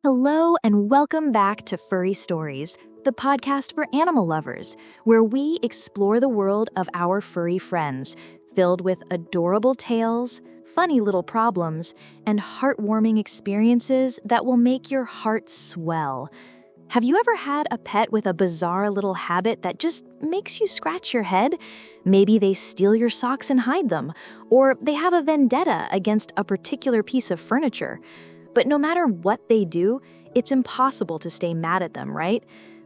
Hello and welcome back to Furry Stories, the podcast for animal lovers, where we explore the world of our furry friends, filled with adorable tales, funny little problems, and heartwarming experiences that will make your heart swell. Have you ever had a pet with a bizarre little habit that just makes you scratch your head? Maybe they steal your socks and hide them, or they have a vendetta against a particular piece of furniture. But no matter what they do, it's impossible to stay mad at them, right?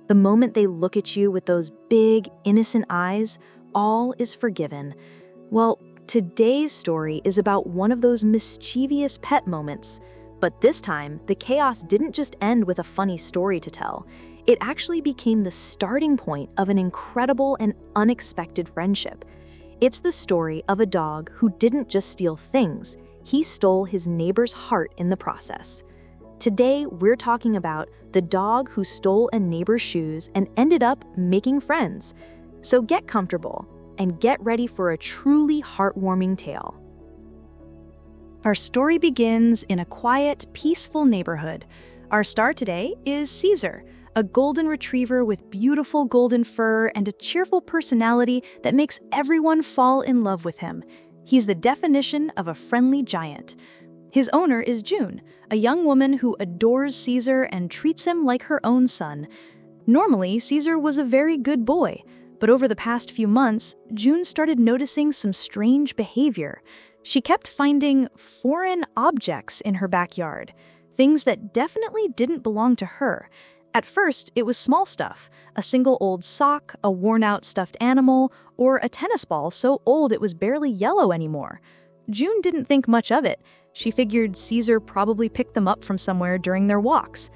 The moment they look at you with those big, innocent eyes, all is forgiven. Well, today's story is about one of those mischievous pet moments. But this time, the chaos didn't just end with a funny story to tell. It actually became the starting point of an incredible and unexpected friendship. It's the story of a dog who didn't just steal things. He stole his neighbor's heart in the process. Today, we're talking about the dog who stole a neighbor's shoes and ended up making friends. So get comfortable and get ready for a truly heartwarming tale. Our story begins in a quiet, peaceful neighborhood. Our star today is Caesar, a golden retriever with beautiful golden fur and a cheerful personality that makes everyone fall in love with him. He's the definition of a friendly giant. His owner is June, a young woman who adores Caesar and treats him like her own son. Normally, Caesar was a very good boy, but over the past few months, June started noticing some strange behavior. She kept finding foreign objects in her backyard, things that definitely didn't belong to her. At first, it was small stuff, a single old sock, a worn-out stuffed animal, or a tennis ball so old it was barely yellow anymore. June didn't think much of it. She figured Caesar probably picked them up from somewhere during their walks.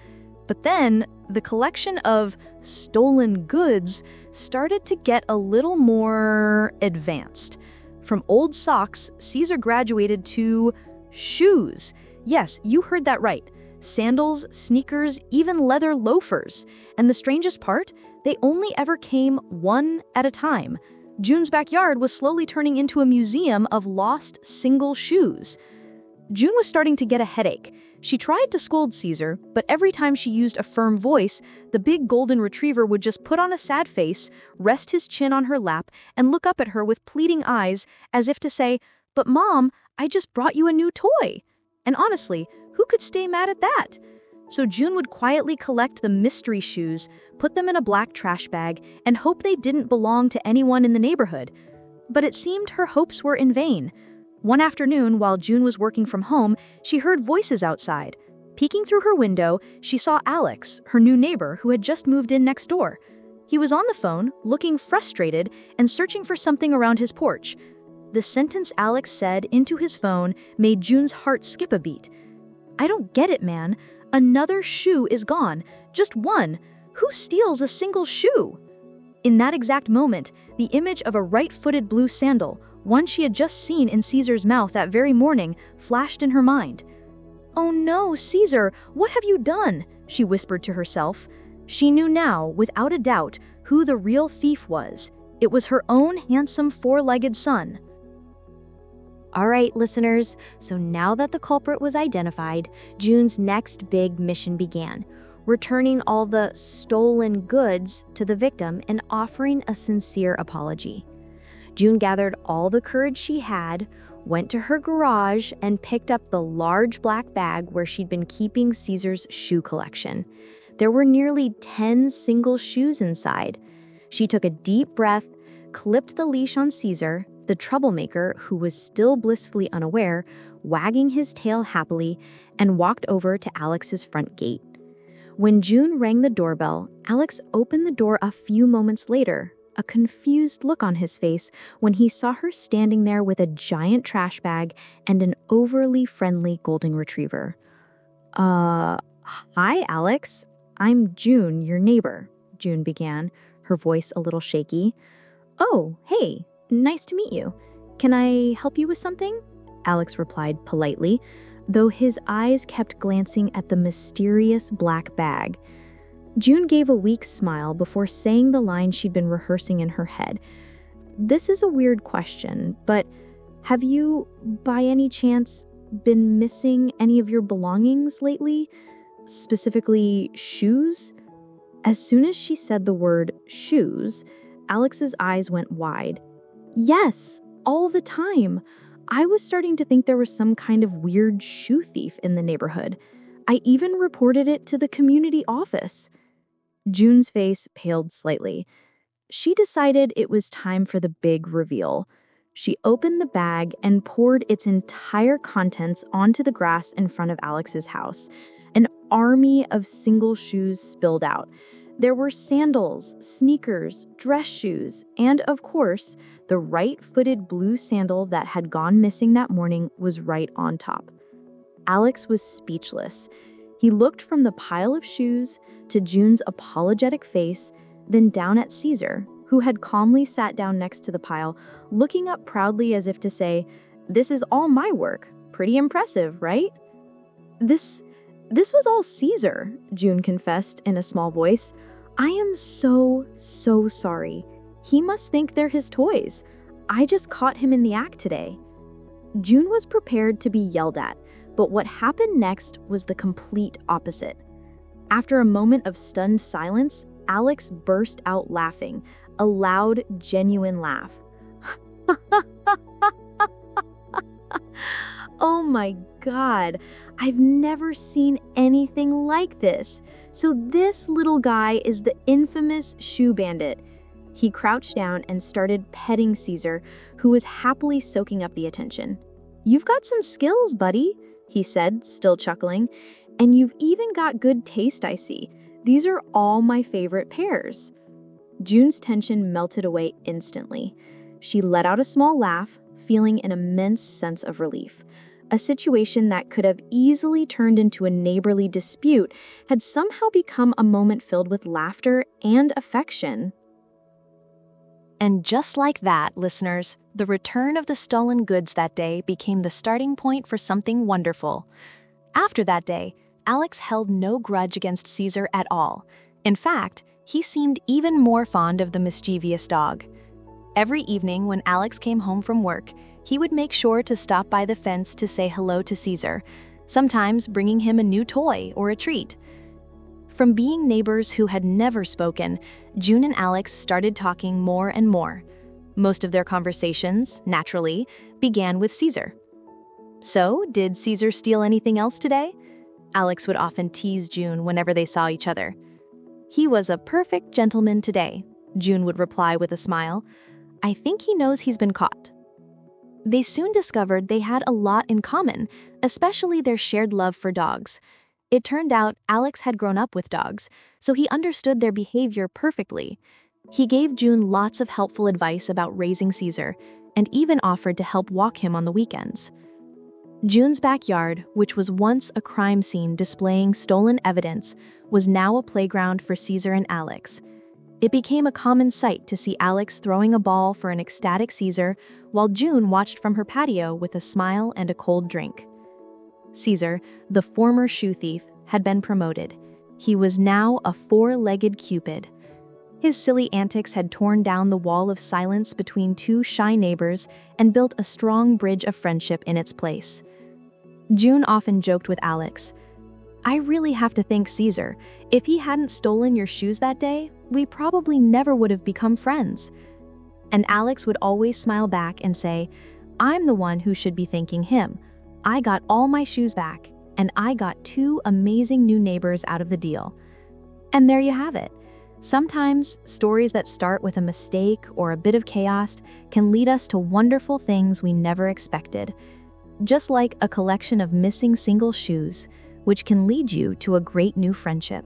But then, the collection of stolen goods started to get a little more advanced. From old socks, Caesar graduated to shoes. Yes, you heard that right. Sandals, sneakers, even leather loafers. And the strangest part, they only ever came one at a time. June's backyard was slowly turning into a museum of lost single shoes. June was starting to get a headache. She tried to scold Caesar, but every time she used a firm voice, the big golden retriever would just put on a sad face, rest his chin on her lap, and look up at her with pleading eyes, as if to say, "But Mom, I just brought you a new toy." And honestly, who could stay mad at that? So June would quietly collect the mystery shoes, put them in a black trash bag, and hope they didn't belong to anyone in the neighborhood. But it seemed her hopes were in vain. One afternoon, while June was working from home, she heard voices outside. Peeking through her window, she saw Alex, her new neighbor who had just moved in next door. He was on the phone, looking frustrated and searching for something around his porch. The sentence Alex said into his phone made June's heart skip a beat. "I don't get it, man. Another shoe is gone. Just one. Who steals a single shoe?" In that exact moment, the image of a right-footed blue sandal, one she had just seen in Caesar's mouth that very morning, flashed in her mind. "Oh no, Caesar, what have you done?" she whispered to herself. She knew now, without a doubt, who the real thief was. It was her own handsome four-legged son. All right, listeners, so now that the culprit was identified, June's next big mission began, returning all the stolen goods to the victim and offering a sincere apology. June gathered all the courage she had, went to her garage, and picked up the large black bag where she'd been keeping Caesar's shoe collection. There were nearly 10 single shoes inside. She took a deep breath, clipped the leash on Caesar, the troublemaker, who was still blissfully unaware, wagging his tail happily, and walked over to Alex's front gate. When June rang the doorbell, Alex opened the door a few moments later, a confused look on his face when he saw her standing there with a giant trash bag and an overly friendly golden retriever. Hi, Alex. I'm June, your neighbor," June began, her voice a little shaky. "Oh, hey. Nice to meet you. Can I help you with something?" Alex replied politely, though his eyes kept glancing at the mysterious black bag. June gave a weak smile before saying the line she'd been rehearsing in her head. "This is a weird question, but have you, by any chance, been missing any of your belongings lately? specifically shoes? As soon as she said the word shoes, Alex's eyes went wide. Yes, all the time. I was starting to think there was some kind of weird shoe thief in the neighborhood. I even reported it to the community office. June's face paled slightly. She decided it was time for the big reveal. She opened the bag and poured its entire contents onto the grass in front of Alex's house. An army of single shoes spilled out. There were sandals, sneakers, dress shoes, and of course, the right-footed blue sandal that had gone missing that morning was right on top. Alex was speechless. He looked from the pile of shoes to June's apologetic face, then down at Caesar, who had calmly sat down next to the pile, looking up proudly as if to say, "This is all my work. Pretty impressive, right?" This was all Caesar, June confessed in a small voice. I am so sorry. He must think they're his toys. I just caught him in the act today. June was prepared to be yelled at, but what happened next was the complete opposite. After a moment of stunned silence, Alex burst out laughing, a loud, genuine laugh. Oh my God, I've never seen anything like this. So this little guy is the infamous shoe bandit. He crouched down and started petting Caesar, who was happily soaking up the attention. "You've got some skills, buddy," he said, still chuckling. "And you've even got good taste, I see. These are all my favorite pairs." June's tension melted away instantly. She let out a small laugh, feeling an immense sense of relief. A situation that could have easily turned into a neighborly dispute had somehow become a moment filled with laughter and affection. And just like that, listeners, the return of the stolen goods that day became the starting point for something wonderful. After that day, Alex held no grudge against Caesar at all. In fact, he seemed even more fond of the mischievous dog. Every evening when Alex came home from work, he would make sure to stop by the fence to say hello to Caesar, sometimes bringing him a new toy or a treat. From being neighbors who had never spoken, June and Alex started talking more and more. Most of their conversations, naturally, began with Caesar. "So, did Caesar steal anything else today?" Alex would often tease June whenever they saw each other. "He was a perfect gentleman today," June would reply with a smile. "I think he knows he's been caught." They soon discovered they had a lot in common, especially their shared love for dogs. It turned out Alex had grown up with dogs, so he understood their behavior perfectly. He gave June lots of helpful advice about raising Caesar, and even offered to help walk him on the weekends. June's backyard, which was once a crime scene displaying stolen evidence, was now a playground for Caesar and Alex. It became a common sight to see Alex throwing a ball for an ecstatic Caesar, while June watched from her patio with a smile and a cold drink. Caesar, the former shoe thief, had been promoted. He was now a four-legged Cupid. His silly antics had torn down the wall of silence between two shy neighbors and built a strong bridge of friendship in its place. June often joked with Alex, "I really have to thank Caesar. If he hadn't stolen your shoes that day, we probably never would have become friends." And Alex would always smile back and say, "I'm the one who should be thanking him. I got all my shoes back, and I got two amazing new neighbors out of the deal." And there you have it. Sometimes, stories that start with a mistake or a bit of chaos can lead us to wonderful things we never expected. Just like a collection of missing single shoes, which can lead you to a great new friendship.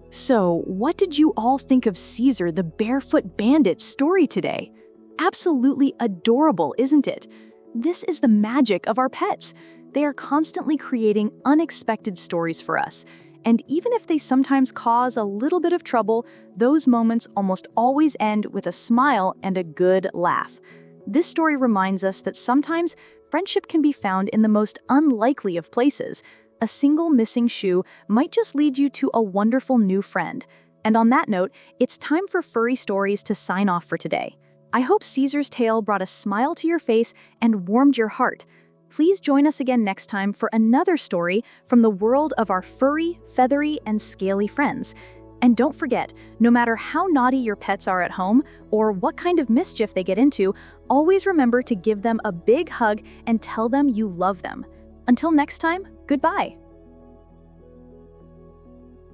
So, what did you all think of Caesar the Barefoot Bandit's story today? Absolutely adorable, isn't it? This is the magic of our pets. They are constantly creating unexpected stories for us. And even if they sometimes cause a little bit of trouble, those moments almost always end with a smile and a good laugh. This story reminds us that sometimes friendship can be found in the most unlikely of places. A single missing shoe might just lead you to a wonderful new friend. And on that note, it's time for Furry Stories to sign off for today. I hope Caesar's tale brought a smile to your face and warmed your heart. Please join us again next time for another story from the world of our furry, feathery, and scaly friends. And don't forget, no matter how naughty your pets are at home or what kind of mischief they get into, always remember to give them a big hug and tell them you love them. Until next time, goodbye.